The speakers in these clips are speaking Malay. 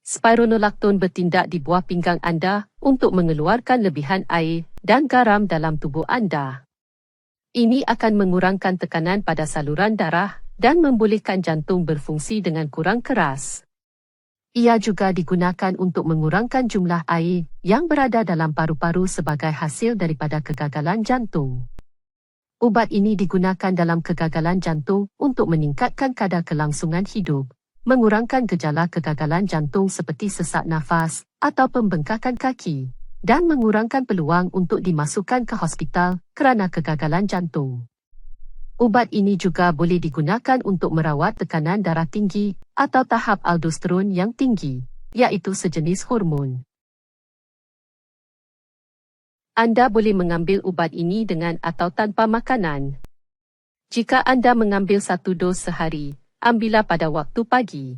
Spironolactone bertindak di buah pinggang anda untuk mengeluarkan lebihan air dan garam dalam tubuh anda. Ini akan mengurangkan tekanan pada saluran darah dan membolehkan jantung berfungsi dengan kurang keras. Ia juga digunakan untuk mengurangkan jumlah air yang berada dalam paru-paru sebagai hasil daripada kegagalan jantung. Ubat ini digunakan dalam kegagalan jantung untuk meningkatkan kadar kelangsungan hidup, mengurangkan gejala kegagalan jantung seperti sesak nafas atau pembengkakan kaki, dan mengurangkan peluang untuk dimasukkan ke hospital kerana kegagalan jantung. Ubat ini juga boleh digunakan untuk merawat tekanan darah tinggi atau tahap aldosteron yang tinggi, iaitu sejenis hormon. Anda boleh mengambil ubat ini dengan atau tanpa makanan. Jika anda mengambil 1 dos sehari, ambillah pada waktu pagi.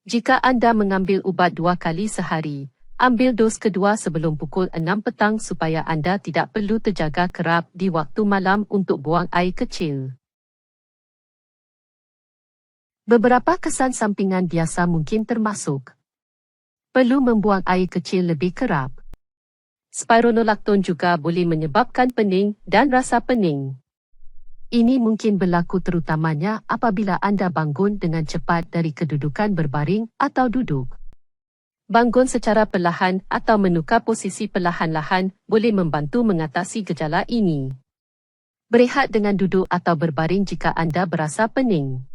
Jika anda mengambil ubat 2 kali sehari, ambil dos kedua sebelum pukul 6 petang supaya anda tidak perlu terjaga kerap di waktu malam untuk buang air kecil. Beberapa kesan sampingan biasa mungkin termasuk: perlu membuang air kecil lebih kerap. Spironolactone juga boleh menyebabkan pening dan rasa pening. Ini mungkin berlaku terutamanya apabila anda bangun dengan cepat dari kedudukan berbaring atau duduk. Bangun secara perlahan atau menukar posisi perlahan-lahan boleh membantu mengatasi gejala ini. Berehat dengan duduk atau berbaring jika anda berasa pening.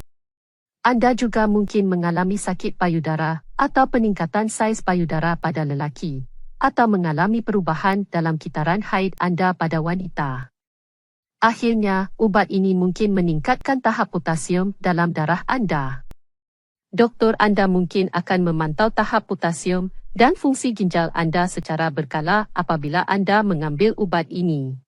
Anda juga mungkin mengalami sakit payudara atau peningkatan saiz payudara pada lelaki, atau mengalami perubahan dalam kitaran haid anda pada wanita. Akhirnya, ubat ini mungkin meningkatkan tahap potasium dalam darah anda. Doktor anda mungkin akan memantau tahap potasium dan fungsi ginjal anda secara berkala apabila anda mengambil ubat ini.